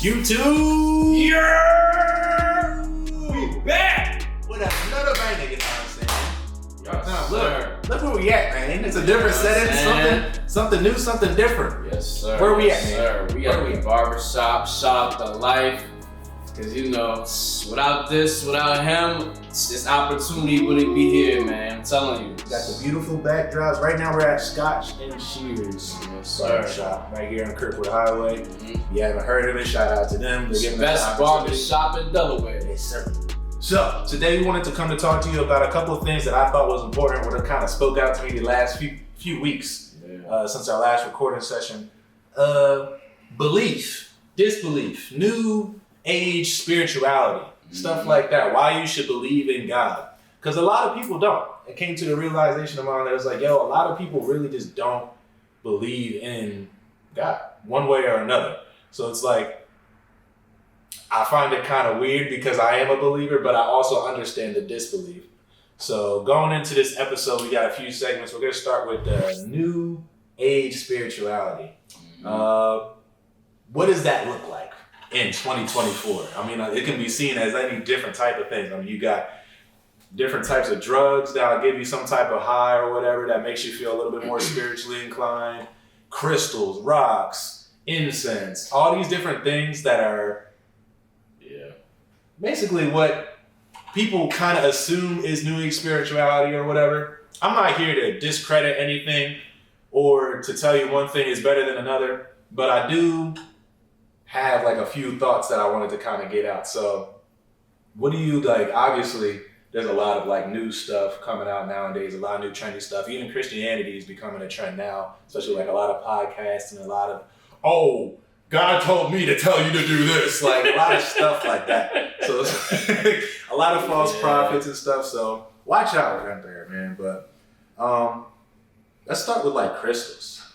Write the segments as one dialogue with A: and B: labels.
A: YouTube!
B: Yeah! We back!
A: With another banger, you know what I'm saying?
B: Yes,
A: Look where we at, man. It's a different setting, something new, something different.
B: Yes, sir.
A: Where we
B: yes,
A: at,
B: sir.
A: man?
B: We at the barbershop, shop the life. Cause you know, without him, this opportunity wouldn't be here, man. I'm telling you.
A: Got the beautiful backdrops. Right now we're at Scotch and Shears.
B: Yes, sir.
A: Barbershop right here on Kirkwood Highway. If you haven't heard of it, shout out to them. They're giving us
B: Best
A: the opportunity.
B: barbershop in Delaware.
A: Yes, sir. So today we wanted to come to talk to you about a couple of things that I thought was important, what kind of spoke out to me the last few weeks since our last recording session. Belief, disbelief, new age spirituality, stuff like that. Why you should believe in God. Because a lot of people don't. It came to the realization of mine that it was like, a lot of people really just don't believe in God one way or another. So it's like, I find it kind of weird because I am a believer, but I also understand the disbelief. So going into this episode, we got a few segments. We're going to start with the new age spirituality. What does that look like in 2024? I mean, it can be seen as any different type of things. I mean, you got different types of drugs that'll give you some type of high or whatever that makes you feel a little bit more spiritually inclined. Crystals, rocks, incense, all these different things that are basically what people kind of assume is new age spirituality or whatever. I'm not here to discredit anything or to tell you one thing is better than another, but I do have like a few thoughts that I wanted to kind of get out. So what do you like? Obviously, there's a lot of like new stuff coming out nowadays, a lot of new trendy stuff. Even Christianity is becoming a trend now, especially like a lot of podcasts and a lot of, God told me to tell you to do this. Like a lot of stuff like that. So a lot of false prophets and stuff. So watch out out there, man. But let's start with like crystals.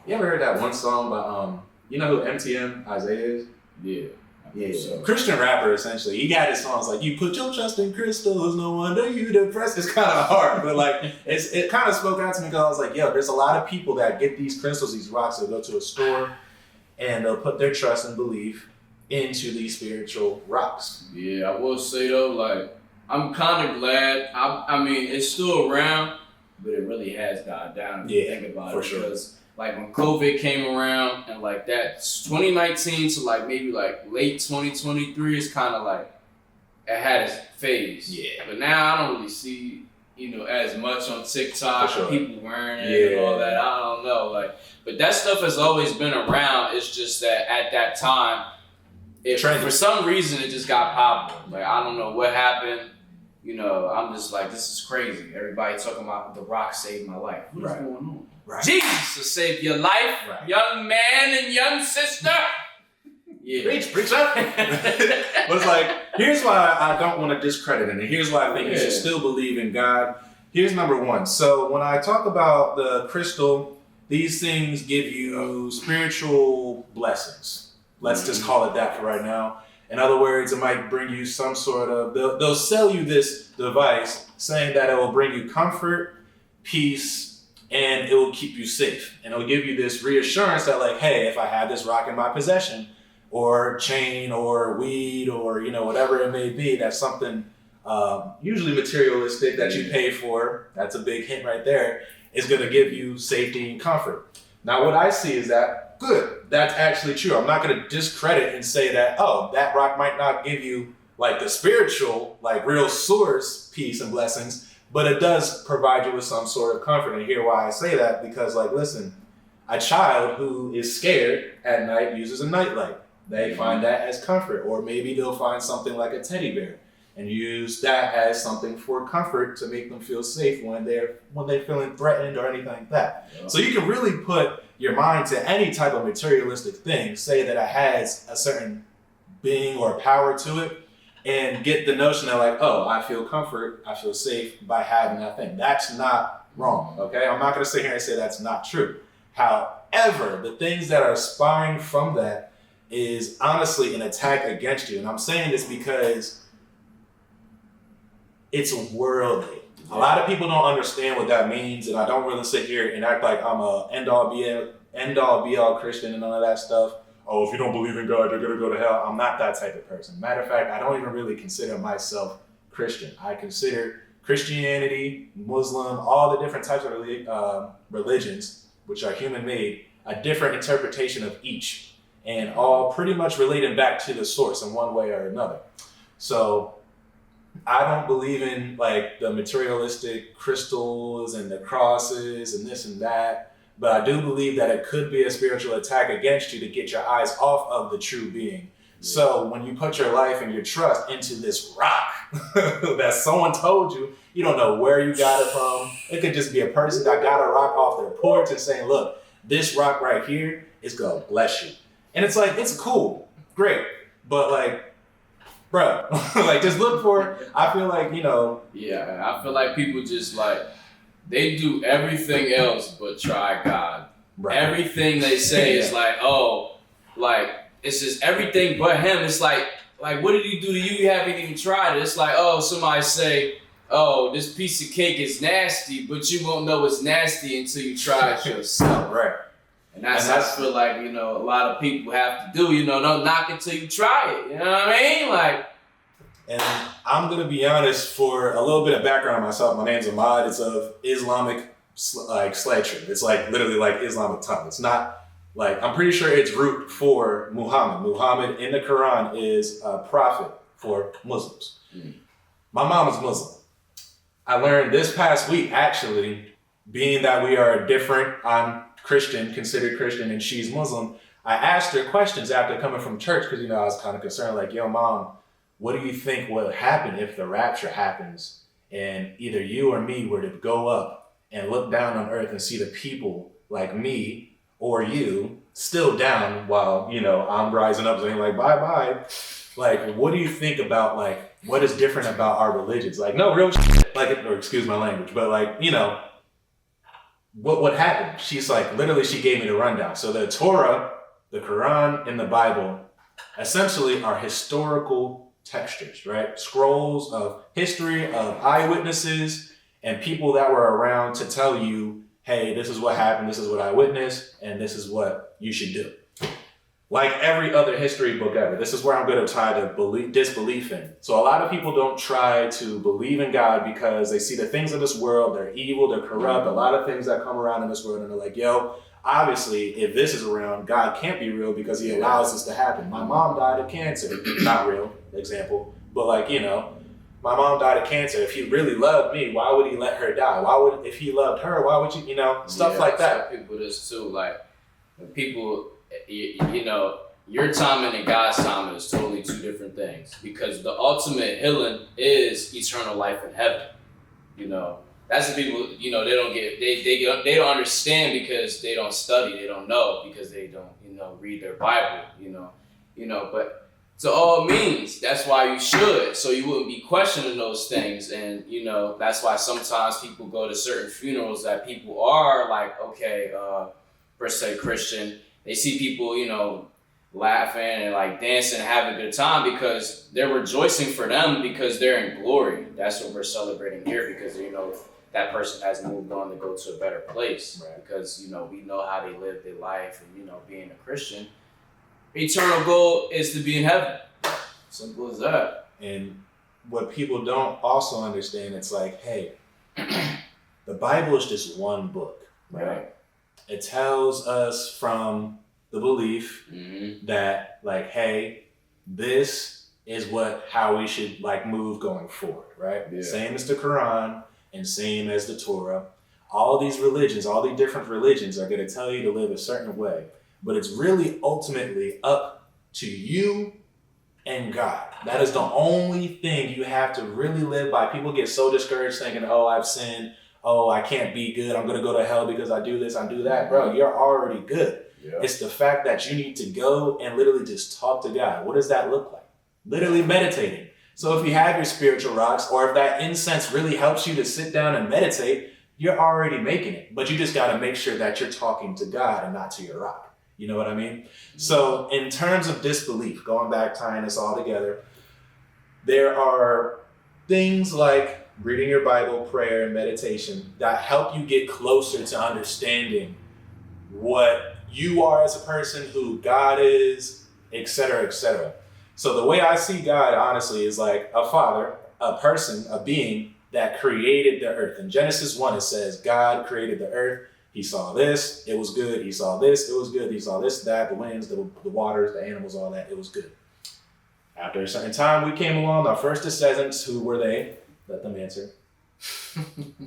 A: You ever heard that one song by you know who MTM Isaiah is? Yeah. So. Christian rapper essentially. He got his songs like "You put your trust in crystals, no wonder you depressed." It's kind of hard, but like it kind of spoke out to me because I was like, there's a lot of people that get these crystals, these rocks. They'll go to a store and they'll put their trust and belief into these spiritual rocks.
B: Yeah, I will say though, like I'm kind of glad. I mean, it's still around, but it really has died down if you think about it.
A: Sure.
B: Because like when COVID came around and like that 2019 to like maybe like late 2023 is kind of like it had its phase. Yeah. But now I don't really see as much on TikTok people wearing it and all that. I don't know, like, but that stuff has always been around. It's just that at that time, for some reason it just got popular. Like I don't know what happened. I'm just like, this is crazy. Everybody talking about the rock saved my life. What's going on? Right. Jesus will save your life, young man and young sister.
A: Preach up. But it's like, here's why I don't want to discredit it, and here's why I think you should still believe in God. Here's number one. So when I talk about the crystal, these things give you spiritual blessings. Let's just call it that for right now. In other words, it might bring you some sort of, they'll sell you this device saying that it will bring you comfort, peace, and it will keep you safe. And it'll give you this reassurance that like, hey, if I have this rock in my possession, or chain, or weed, or whatever it may be, that's something usually materialistic that you pay for. That's a big hint right there. Is going to give you safety and comfort. Now, what I see is that good. That's actually true. I'm not going to discredit and say that that rock might not give you like the spiritual, like real source peace and blessings, but it does provide you with some sort of comfort. And hear why I say that, because like, listen, a child who is scared at night uses a nightlight. They find that as comfort, or maybe they'll find something like a teddy bear and use that as something for comfort to make them feel safe when they're feeling threatened or anything like that. Yeah. So you can really put your mind to any type of materialistic thing, say that it has a certain being or power to it, and get the notion that like, I feel comfort, I feel safe by having that thing. That's not wrong, okay? I'm not gonna sit here and say that's not true. However, the things that are aspiring from that is honestly an attack against you. And I'm saying this because it's worldly. A lot of people don't understand what that means, and I don't really sit here and act like I'm a end all be all Christian and none of that stuff. oh, if you don't believe in God, you're going to go to hell. I'm not that type of person. Matter of fact, I don't even really consider myself Christian. I consider Christianity, Muslim, all the different types of religions, which are human-made, a different interpretation of each, and all pretty much relating back to the source in one way or another. So I don't believe in like the materialistic crystals and the crosses and this and that, but I do believe that it could be a spiritual attack against you to get your eyes off of the true being. So when you put your life and your trust into this rock that someone told you, you don't know where you got it from. It could just be a person that got a rock off their porch and saying, look, this rock right here is gonna bless you. And it's like, it's cool, great, but like, bro, like just look for it. I feel like, you know.
B: Yeah, I feel like people just like, they do everything else but try God. Right. Everything they say is like, oh, like, it's just everything but him. It's like what did he do to you? You haven't even tried it. It's like, oh, somebody say, oh, this piece of cake is nasty, but you won't know it's nasty until you try it yourself.
A: Right.
B: And that's I feel like, you know, a lot of people have to do, you know, don't knock it till you try it. You know what I mean? Like.
A: And I'm going to be honest, for a little bit of background on myself, my name's Ahmad. It's of Islamic like slave trade. It's like literally like Islamic tongue. It's not like, I'm pretty sure it's root for Muhammad. Muhammad in the Quran is a prophet for Muslims. My mom is Muslim. I learned this past week, actually, being that we are different, I'm Christian, considered Christian, and she's Muslim. I asked her questions after coming from church because, you know, I was kind of concerned, like, yo, mom, what do you think will happen if the rapture happens and either you or me were to go up and look down on earth and see the people like me or you still down while, you know, I'm rising up saying like, bye-bye. Like, what do you think about, like, what is different about our religions? Like, no, real shit, like, or excuse my language, but like, you know, what happened? She's like, literally, she gave me the rundown. So the Torah, the Quran, and the Bible essentially are historical textures, right? Scrolls of history, of eyewitnesses, and people that were around to tell you, hey, this is what happened, this is what I witnessed, and this is what you should do. Like every other history book ever, this is where I'm going to try to disbelief in. So a lot of people don't try to believe in God because they see the things of this world, they're evil, they're corrupt, a lot of things that come around in this world, and they're like, yo, obviously, if this is around, God can't be real because he allows this to happen. My mom died of cancer. Not real, example. But like, you know, my mom died of cancer. If he really loved me, why would he let her die? If he loved her, why would you know, stuff like that.
B: People this too, like, when people, you know, your timing and God's timing is totally two different things because the ultimate healing is eternal life in heaven, you know. That's the people, you know, they don't get, they don't understand because they don't study, they don't know because they don't, you know, read their Bible, you know, but to all means, that's why you should, so you wouldn't be questioning those things. And, you know, that's why sometimes people go to certain funerals that people are like, okay, per se Christian, they see people, you know, laughing and like dancing and having a good time because they're rejoicing for them because they're in glory. That's what we're celebrating here because, you know, that person has moved on to go to a better place. Right. Because, you know, we know how they live their life and, you know, being a Christian, eternal goal is to be in heaven. Simple as that.
A: And what people don't also understand, it's like, hey, the Bible is just one book, right? It tells us from the belief that like, hey, this is how we should like move going forward, right? Yeah. Same as the Quran and same as the Torah. All these religions, all these different religions are going to tell you to live a certain way, but it's really ultimately up to you and God. That is the only thing you have to really live by. People get so discouraged thinking, oh, I've sinned. Oh, I can't be good. I'm going to go to hell because I do this, I do that. Bro, you're already good. Yeah. It's the fact that you need to go and literally just talk to God. What does that look like? Literally meditating. So if you have your spiritual rocks, or if that incense really helps you to sit down and meditate, you're already making it. But you just got to make sure that you're talking to God and not to your rock. You know what I mean? So in terms of disbelief, going back, tying this all together, there are things like reading your Bible, prayer, and meditation that help you get closer to understanding what you are as a person, who God is, etc., etc. So the way I see God, honestly, is like a father, a person, a being that created the earth. In Genesis 1, it says, God created the earth. He saw this, it was good. He saw this, it was good. He saw this, that, the winds, the waters, the animals, all that, it was good. After a certain time, we came along, our first descendants. Who were they? Let them answer.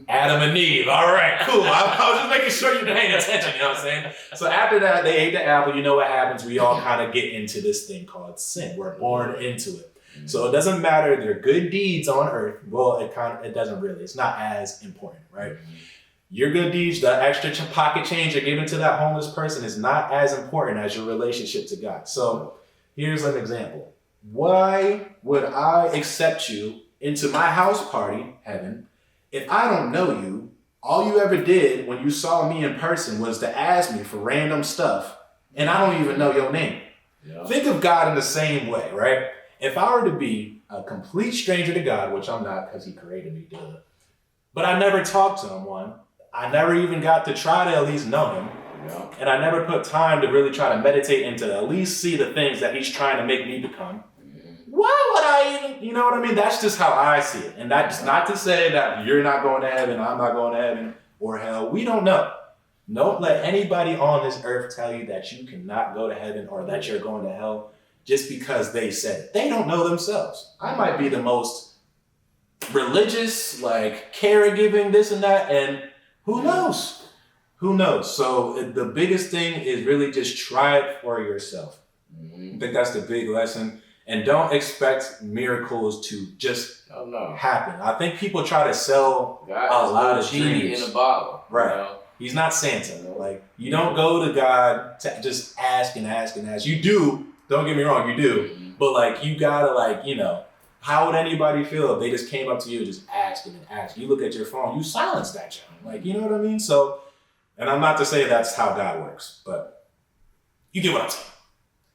A: Adam and Eve. All right, cool. I was just making sure you're paying attention, you know what I'm saying? So after that, they ate the apple. You know what happens? We all kind of get into this thing called sin. We're born into it. So it doesn't matter their good deeds on earth. Well, it doesn't really. It's not as important, right? Your good deeds, the extra pocket change you're giving to that homeless person, is not as important as your relationship to God. So here's an example. Why would I accept you into my house party, heaven, if I don't know you? All you ever did when you saw me in person was to ask me for random stuff, and I don't even know your name. Yeah. Think of God in the same way, right? If I were to be a complete stranger to God, which I'm not because he created me, duh, but I never talked to him, I never even got to try to at least know him. Yeah. And I never put time to really try to meditate and to at least see the things that he's trying to make me become. Why would I even, you know what I mean? That's just how I see it. And that's not to say that you're not going to heaven, I'm not going to heaven or hell. We don't know. Don't let anybody on this earth tell you that you cannot go to heaven or that you're going to hell just because they said it. They don't know themselves. I might be the most religious, like caregiving, this and that, and who knows? Who knows? So the biggest thing is really just try it for yourself. I think that's the big lesson. And don't expect miracles to just happen. I think people try to sell a lot of dreams.
B: In a bottle.
A: Right.
B: You know?
A: He's not Santa. Like, you don't go to God to just ask and ask and ask. You do. Don't get me wrong. You do. Mm-hmm. But like, you gotta like, you know, how would anybody feel if they just came up to you just asking and asking? You look at your phone, you silence that junk. Like, you know what I mean? So, and I'm not to say that's how God works, but you get what I'm saying.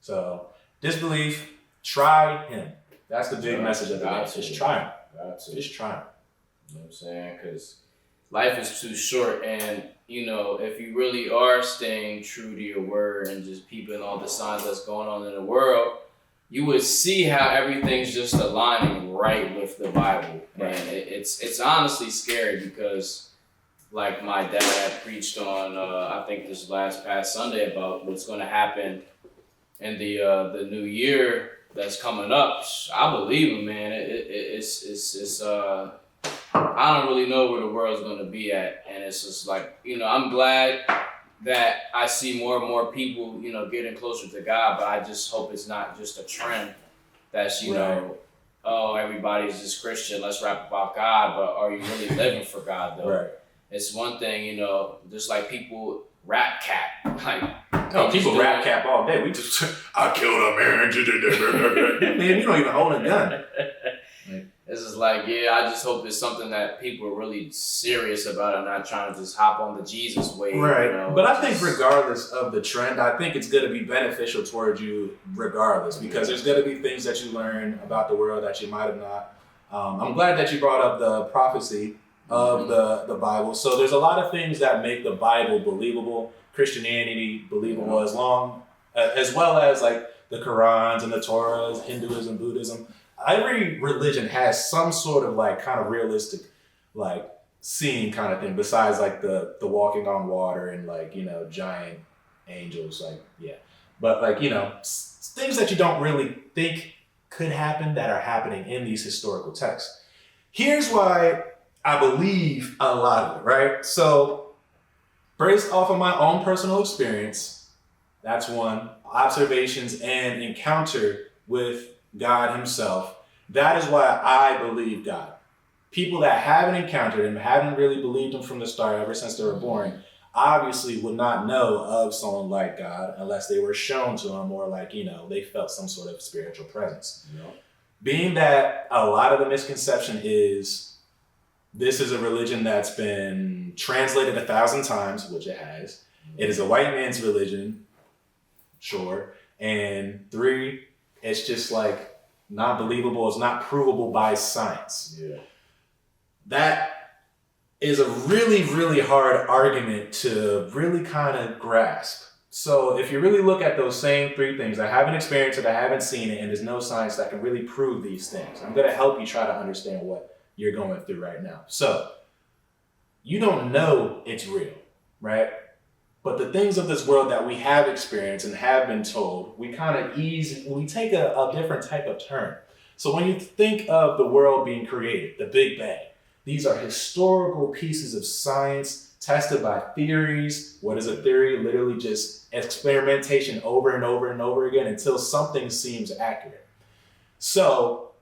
A: So, disbelief. Try him. That's the big message of the day. Just try him. Just try him.
B: You know what I'm saying? Because life is too short, and you know, if you really are staying true to your word and just peeping all the signs that's going on in the world, you would see how everything's just aligning right with the Bible. Right. And it's honestly scary because, like my dad had preached on, I think this past Sunday about what's going to happen in the new year that's coming up. I believe him, man. It's I don't really know where the world's gonna be at, and it's just like, you know, I'm glad that I see more and more people, you know, getting closer to God, but I just hope it's not just a trend that's, you know, oh, everybody's just Christian, let's rap about God, but are you really living for God though? Right. It's one thing, you know, just like people rap cap, like
A: people rap cap all day. We just, I killed a man. Man, you don't even own a gun.
B: It's just like, yeah, I just hope it's something that people are really serious about and not trying to just hop on the Jesus wave.
A: Right.
B: You know,
A: but I think regardless of the trend, I think it's going to be beneficial towards you regardless, because there's going to be things that you learn about the world that you might have not. I'm glad that you brought up the prophecy of the Bible. So there's a lot of things that make the Bible believable, Christianity believable, as well as like the Qurans and the Torahs, Hinduism, Buddhism. Every religion has some sort of like kind of realistic, like seeing kind of thing, besides like the walking on water and like, you know, giant angels, like, yeah. But like, you know, things that you don't really think could happen that are happening in these historical texts. Here's why I believe a lot of it, right? So based off of my own personal experience, that's one, observations and encounter with God himself. That is why I believe God. People that haven't encountered him, haven't really believed him from the start ever since they were born, obviously would not know of someone like God unless they were shown to them, or like, you know, they felt some sort of spiritual presence. Yep. Being that a lot of the misconception is this is a religion that's been translated 1,000 times, which it has. It is a white man's religion, sure. And 3, it's just like not believable. It's not provable by science. Yeah. That is a really, really hard argument to really kind of grasp. So if you really look at those same three things, I haven't experienced it, I haven't seen it, and there's no science that can really prove these things. I'm going to help you try to understand what you're going through right now. So you don't know it's real, right? But the things of this world that we have experienced and have been told, we kind of we take a different type of turn. So when you think of the world being created, the Big Bang, these are historical pieces of science tested by theories. What is a theory? Literally just experimentation over and over and over again until something seems accurate. So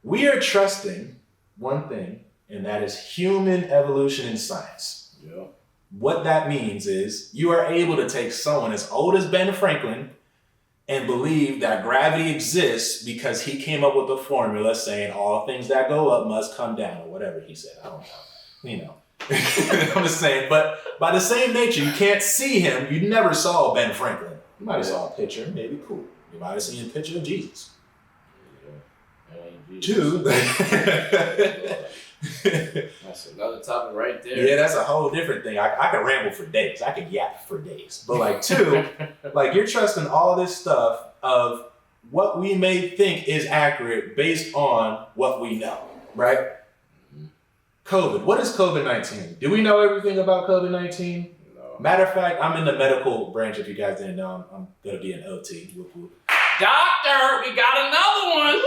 A: we are trusting one thing, and that is human evolution in science.
B: Yeah.
A: What that means is you are able to take someone as old as Ben Franklin and believe that gravity exists because he came up with a formula saying all things that go up must come down, or whatever he said. I don't know. You know. I'm just saying, but by the same nature, you can't see him. You never saw Ben Franklin. You might have saw a picture, maybe cool. You might have seen a picture of Jesus.
B: Yeah.
A: Two.
B: That's another topic right there.
A: Yeah, that's a whole different thing. I could ramble for days. I could yap for days. But like two, like you're trusting all this stuff of what we may think is accurate based on what we know, right? COVID. What is COVID-19? Do we know everything about COVID-19?
B: No.
A: Matter of fact, I'm in the medical branch. If you guys didn't know, I'm going to be an OT. Whoop, whoop.
B: Doctor, we got another one.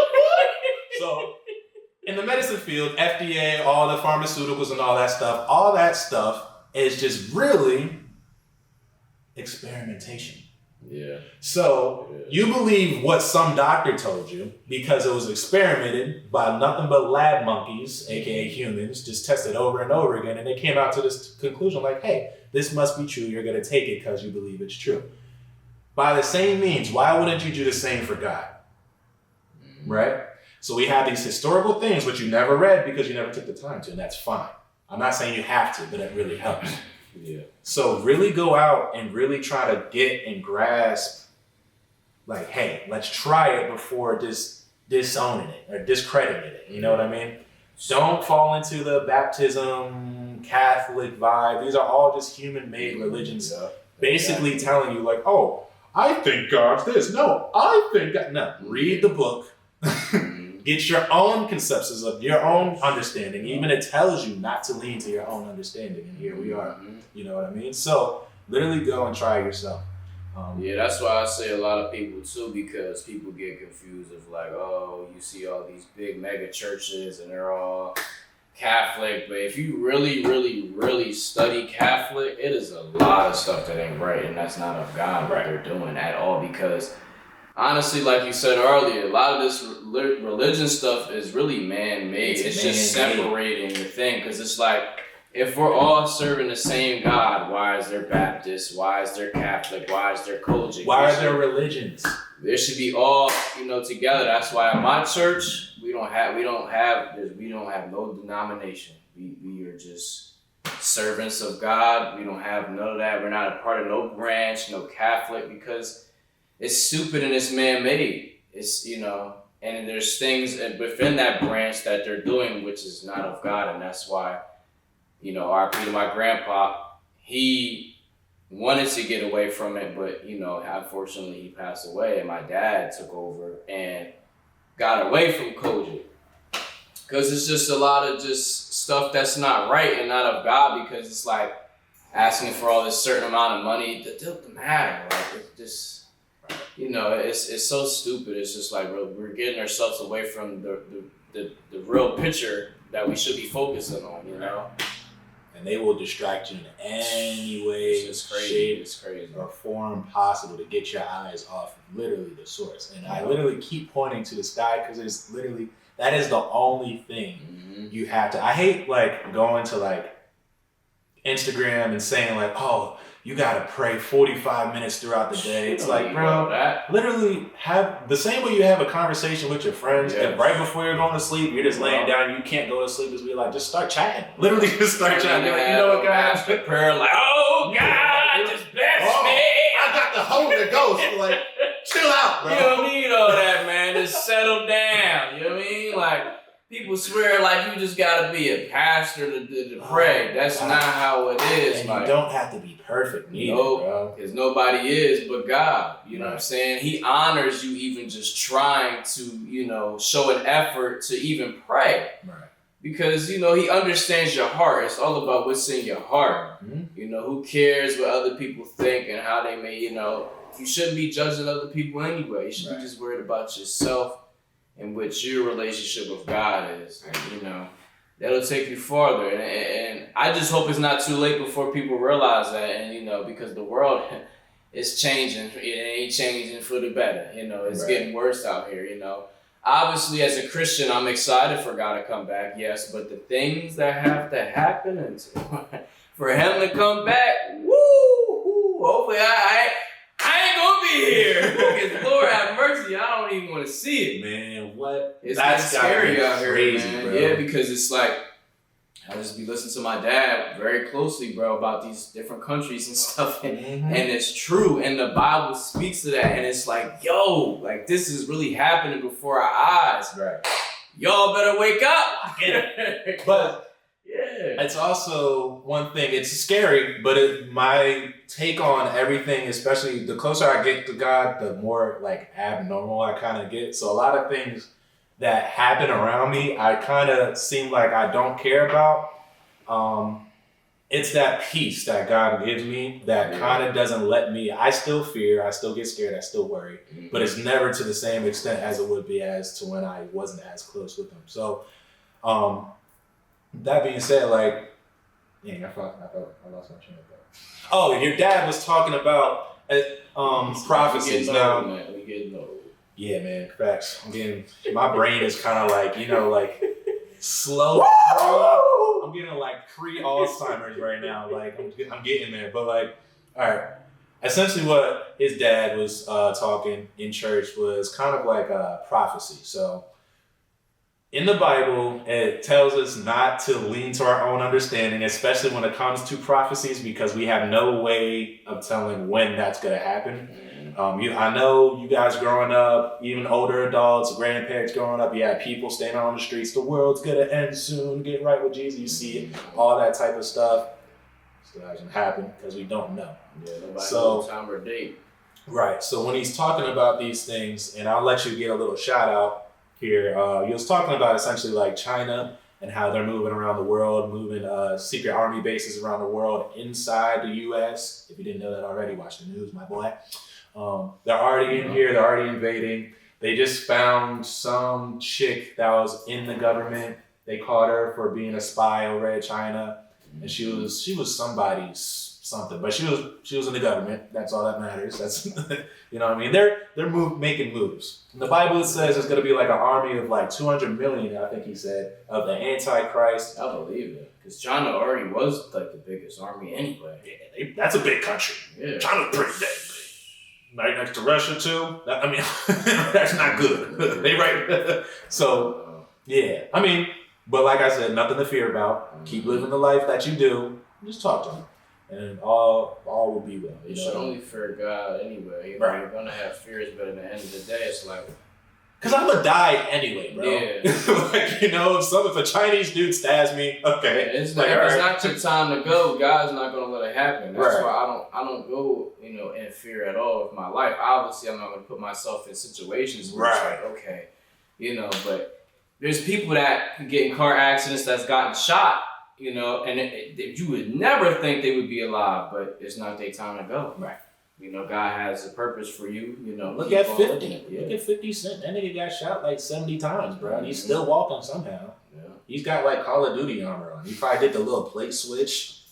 A: So in the medicine field, FDA, all the pharmaceuticals and all that stuff is just really experimentation.
B: Yeah.
A: So you believe what some doctor told you because it was experimented by nothing but lab monkeys, aka humans, just tested over and over again, and they came out to this conclusion like, hey, this must be true. You're going to take it because you believe it's true. By the same means, why wouldn't you do the same for God? Right? So we have these historical things which you never read because you never took the time to, and that's fine. I'm not saying you have to, but it really helps.
B: Yeah.
A: So really go out and really try to get and grasp, like, hey, let's try it before disowning it or discrediting it. You know what I mean? Don't fall into the baptism, Catholic vibe. These are all just human-made religions, basically telling you like, oh, I think God's this. No, I think God. No, read the book. Get your own conceptions of your own understanding. Even it tells you not to lean to your own understanding. And here we are. You know what I mean? So literally go and try it yourself.
B: Yeah, that's why I say a lot of people too, because people get confused of like, oh, you see all these big mega churches and they're all Catholic. But if you really, really, really study Catholic, it is a lot of stuff that ain't right. And that's not of God what they're doing at all, because honestly, like you said earlier, a lot of this religion stuff is really man-made. It's just separating the thing, because it's like, if we're all serving the same God, why is there Baptist? Why is there Catholic? Why is there Kojic?
A: Why are there religions?
B: There should be all, together. That's why in my church, we don't have no denomination. We are just servants of God. We don't have none of that. We're not a part of no branch, no Catholic, because it's stupid and it's man-made. It's, and there's things within that branch that they're doing which is not of God, and that's why, RP to my grandpa, he wanted to get away from it, but, unfortunately he passed away, and my dad took over and got away from Kojic. Because it's just a lot of just stuff that's not right and not of God, because it's like asking for all this certain amount of money. It doesn't matter. Like, it just... it's so stupid. It's just like we're getting ourselves away from the real picture that we should be focusing on,
A: And they will distract you in any way, shape, or form possible to get your eyes off literally the source. And I literally keep pointing to the sky because it's literally, that is the only thing you have to. I hate like going to like Instagram and saying like, oh, you gotta pray 45 minutes throughout the day. It's like, bro, literally have the same way you have a conversation with your friends, and right before you're going to sleep, you're just laying down, you can't go to sleep, just be like, just start chatting. Literally just start chatting. Be like, you know what, guys?
B: Prayer like, oh God, just bless me.
A: I got the Holy Ghost. Like, chill out, bro.
B: You don't need all that, man. Just settle down. You know what I mean? Like, people swear like you just gotta be a pastor to pray. That's not how it is.
A: And
B: like,
A: you don't have to be perfect neither, bro.
B: Because nobody is but God. You know what I'm saying? He honors you even just trying to, show an effort to even pray.
A: Right.
B: Because, he understands your heart. It's all about what's in your heart.
A: Mm-hmm.
B: Who cares what other people think and how they may, you shouldn't be judging other people anyway. You should be just worried about yourself and what your relationship with God is. And, that'll take you farther. And I just hope it's not too late before people realize that. And, because the world is changing. It ain't changing for the better. It's getting worse out here, Obviously, as a Christian, I'm excited for God to come back, yes. But the things that have to happen and for him to come back, hopefully I ain't gonna be here. Because Lord have mercy, I don't even want to see it.
A: Man, what?
B: It's scary out here, man.
A: Bro.
B: Yeah, because it's like, I just be listening to my dad very closely, bro, about these different countries and stuff. And it's true. And the Bible speaks to that. And it's like, like this is really happening before our eyes.
A: Right.
B: Y'all better wake up.
A: But it's also one thing, it's scary, but my take on everything, especially the closer I get to God, the more like abnormal I kind of get. So a lot of things that happen around me, I kind of seem like I don't care about. It's that peace that God gives me that kind of doesn't let me, I still fear, I still get scared, I still worry, but it's never to the same extent as it would be as to when I wasn't as close with him. So, that being said, like, I lost my train of thought. Oh, your dad was talking about prophecies now.
B: We getting old.
A: Yeah, man, facts. My brain is kind of like, slow. I'm getting like pre-Alzheimer's right now. Like, I'm getting there. But like, all right. Essentially what his dad was talking in church was kind of like a prophecy. So in the Bible, it tells us not to lean to our own understanding, especially when it comes to prophecies, because we have no way of telling when that's going to happen. I know you guys growing up, even older adults, grandparents growing up, you had people standing on the streets, the world's going to end soon, get right with Jesus. You see it, all that type of stuff. Still hasn't happened because we don't know.
B: Yeah, nobody knows time or date.
A: Right. So when he's talking about these things, and I'll let you get a little shout out here, he was talking about essentially like China and how they're moving around the world, moving secret army bases around the world inside the U.S. If you didn't know that already, watch the news, my boy. They're already in here. They're already invading. They just found some chick that was in the government. They caught her for being a spy over at China, and she was somebody's something, but she was in the government. That's all that matters. That's you know what I mean. They're making moves. In the Bible it says there's going to be like an army of like 200 million. I think he said of the Antichrist.
B: I believe it, because China already was like the biggest army anyway.
A: Yeah, that's a big country. Yeah. China's pretty big. Right next to Russia too. I mean, that's not good. They right. So yeah, I mean, but like I said, nothing to fear about. Keep living the life that you do. Just talk to him, and all will be well.
B: You should only fear God anyway.
A: Right.
B: You're gonna have fears, but at the end of the day, it's like,
A: cause I'm gonna die anyway, bro.
B: Yeah.
A: Like, if a Chinese dude stabs me, okay.
B: It's like, if it's not your time to go, God's not gonna let it happen. That's why I don't go, in fear at all with my life. Obviously, I'm not gonna put myself in situations where it's like, okay, but there's people that get in car accidents that's gotten shot, and you would never think they would be alive, but it's not their time to go.
A: Right.
B: God has a purpose for you.
A: Look at 50. Look at 50 Cent. That nigga got shot like 70 times, bro. And he's still walking somehow. Yeah. He's got like Call of Duty armor on. He probably did the little plate switch.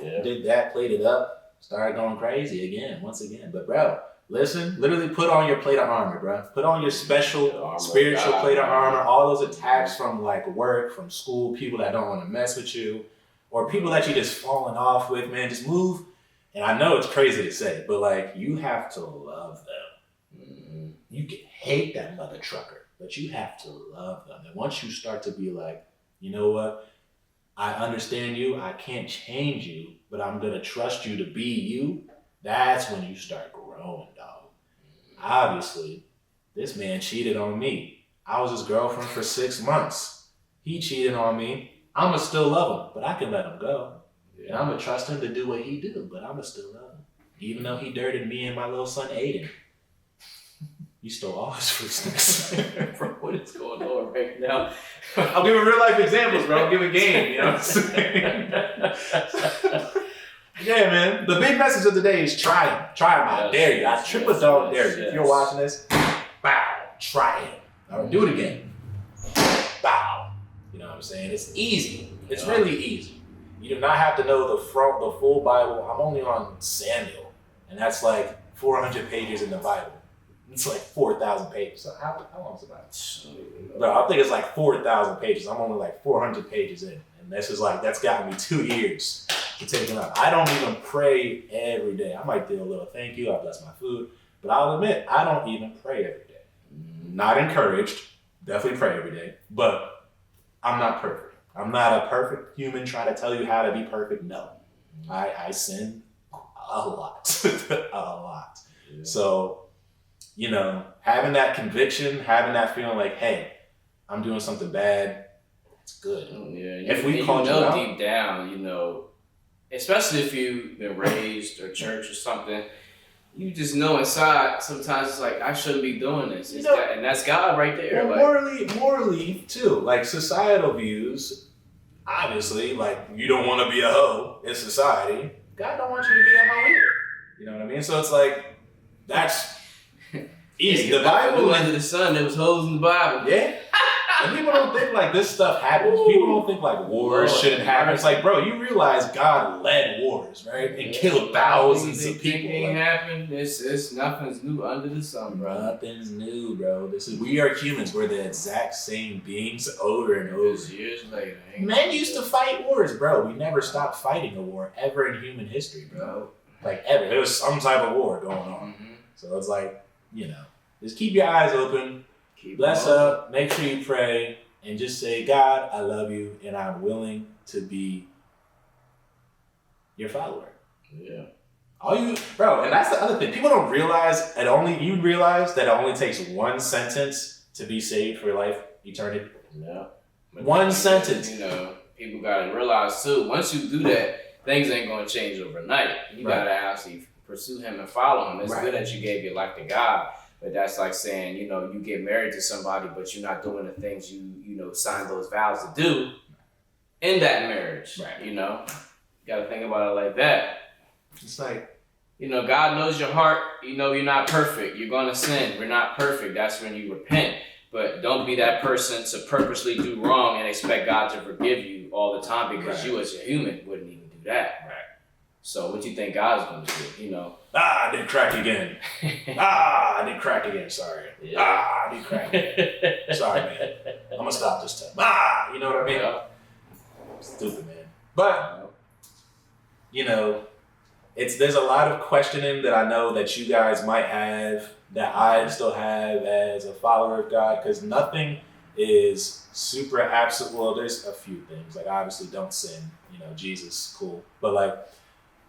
A: Yeah. Did that, played it up, started going crazy once again. But bro, listen, literally put on your plate of armor, bro. Put on your special spiritual plate of armor. All those attacks from like work, from school, people that don't want to mess with you, or people that you just falling off with, man. Just move. And I know it's crazy to say, but like, you have to love them. Mm-hmm. You can hate that mother trucker, but you have to love them. And once you start to be like, you know what? I understand you. I can't change you, but I'm going to trust you to be you. That's when you start growing, dog. Mm-hmm. Obviously, this man cheated on me. I was his girlfriend for 6 months. He cheated on me. I'ma still love him, but I can let him go. And I'ma trust him to do what he do, but I'ma still love him. Even though he dirted me and my little son Aiden. You stole all his fruit snacks.
B: Bro, what is going on right now?
A: I'm giving real life examples, bro. I'm giving game, you know what I'm saying? Yeah, man. The big message of the day is try him. Try him. I dare you. I triple dog dare you. If you're watching this, bow. Try it. All right, do it again. Bow. You know what I'm saying? It's easy. It's really easy. You do not have to know the full Bible. I'm only on Samuel, and that's like 400 pages in the Bible. It's like 4,000 pages. So how long is the Bible? No, I think it's like 4,000 pages. I'm only like 400 pages in, and that's gotten me 2 years to take it up. I don't even pray every day. I might do a little thank you. I bless my food, but I'll admit I don't even pray every day. Not encouraged. Definitely pray every day, but I'm not perfect. I'm not a perfect human trying to tell you how to be perfect. No, I sin a lot, a lot. Yeah. So, you know, having that conviction, having that feeling like, hey, I'm doing something bad, it's good.
B: Yeah, if we call you out, deep down, you know, especially if you've been raised or church or something, you just know inside sometimes it's like, I shouldn't be doing this. You know, and that's God right there.
A: Well, like, morally too, like societal views, obviously, like you don't want to be a hoe in society. God don't want you to be a hoe either. You know what I mean? So it's like, that's easy. The Bible
B: under the sun, there was holes in the Bible.
A: Yeah. And people don't think like this stuff happens. People don't think like wars shouldn't happen. It's like, bro, you realize God led wars, right? And killed thousands of people.
B: Ain't happened. It's nothing's new under the sun, bro.
A: Nothing's new, bro. We are humans. We're the exact same beings over and over.
B: Years later.
A: Men used to fight wars, bro. We never stopped fighting a war ever in human history, bro. Like ever. There was some type of war going on. Mm-hmm. So it's like, you know, just keep your eyes open. Bless up, make sure you pray, and just say, God, I love you, and I'm willing to be your follower.
B: Yeah.
A: Bro, and that's the other thing. People don't realize you realize that it only takes one sentence to be saved for life, eternity.
B: Yeah.
A: One sentence.
B: You know, people gotta realize too, once you do that, things ain't gonna change overnight. You gotta actually pursue him and follow him. It's good that you gave your life to God. But that's like saying, you know, you get married to somebody, but you're not doing the things you know, signed those vows to do in that marriage. Right. You know, you got to think about it like that.
A: It's like,
B: you know, God knows your heart. You know, you're not perfect. You're going to sin. We're not perfect. That's when you repent. But don't be that person to purposely do wrong and expect God to forgive you all the time because you as a human wouldn't even do that. Right. So what do you think God's going to do? You know?
A: I did crack again. I did crack again. Sorry. Yeah. I did crack again. Sorry, man. I'm going to stop this time. You know what I mean? Yeah. Stupid, man. But, you know, there's a lot of questioning that I know that you guys might have, that I still have as a follower of God, because nothing is super absolute. Well, there's a few things. Like, obviously, don't sin. You know, Jesus, cool. But, like,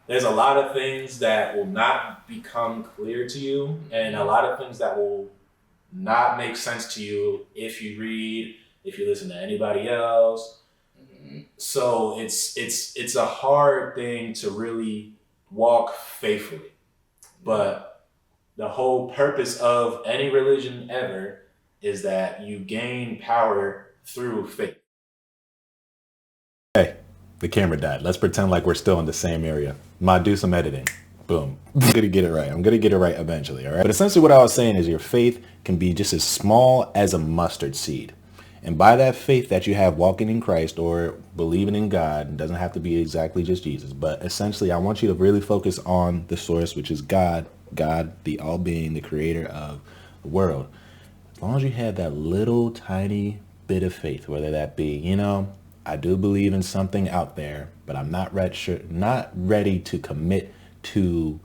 A: there's a lot of things that will not become clear to you, and a lot of things that will not make sense to you if you read, if you listen to anybody else. Mm-hmm. So it's a hard thing to really walk faithfully. But the whole purpose of any religion ever is that you gain power through faith.
C: Hey, the camera died. Let's pretend like we're still in the same area. Do some editing. Boom. I'm gonna get it right. I'm gonna get it right eventually, all right? But essentially what I was saying is your faith can be just as small as a mustard seed. And by that faith that you have walking in Christ or believing in God, it doesn't have to be exactly just Jesus, but essentially I want you to really focus on the source, which is God, the all-being, the creator of the world. As long as you have that little tiny bit of faith, whether that be, you know, I do believe in something out there, but I'm not ready to commit to,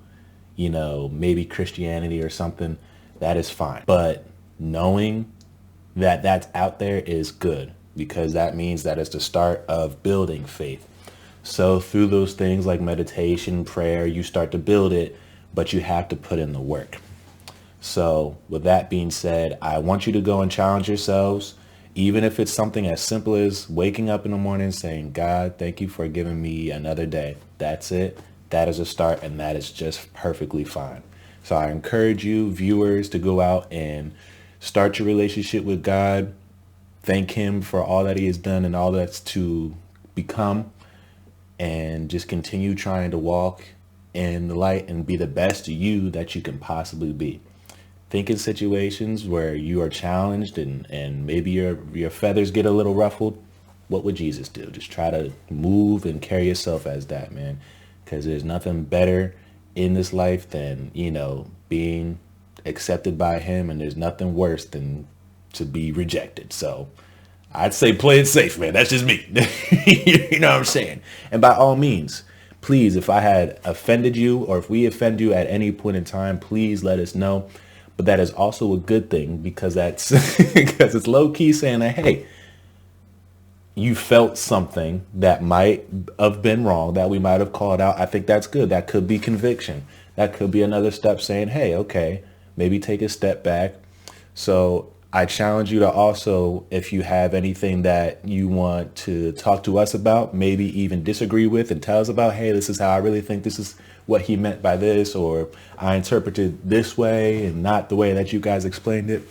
C: you know, maybe Christianity or something, that is fine. But knowing that that's out there is good, because that means that it's the start of building faith. So through those things like meditation, prayer, you start to build it, but you have to put in the work. So with that being said, I want you to go and challenge yourselves, even if it's something as simple as waking up in the morning saying, God, thank you for giving me another day. That's it. That is a start, and that is just perfectly fine. So I encourage you, viewers, to go out and start your relationship with God. Thank him for all that he has done and all that's to become, and just continue trying to walk in the light and be the best you that you can possibly be. Think in situations where you are challenged and maybe your feathers get a little ruffled. What would Jesus do? Just try to move and carry yourself as that, man. Because there's nothing better in this life than, being accepted by him. And there's nothing worse than to be rejected. So I'd say play it safe, man. That's just me. You know what I'm saying? And by all means, please, if I had offended you or if we offend you at any point in time, please let us know. But that is also a good thing, because that's because it's low key saying that, hey, you felt something that might have been wrong, that we might have called out. I think that's good. That could be conviction. That could be another step saying, hey, okay, maybe take a step back. So I challenge you to also, if you have anything that you want to talk to us about, maybe even disagree with, and tell us about, hey, this is how I really think this is what he meant by this, or I interpreted this way and not the way that you guys explained it.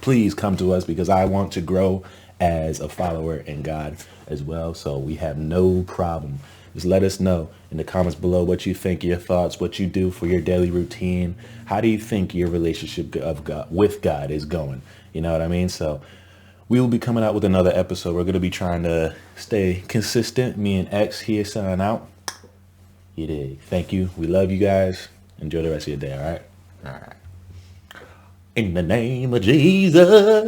C: Please come to us, because I want to grow as a follower in God as well. So we have no problem. Just let us know in the comments below what you think, your thoughts, what you do for your daily routine. How do you think your relationship with God is going? You know what I mean? So we will be coming out with another episode. We're going to be trying to stay consistent. Me and X here signing out. You dig. Thank you. We love you guys. Enjoy the rest of your day. All right. In the name of Jesus.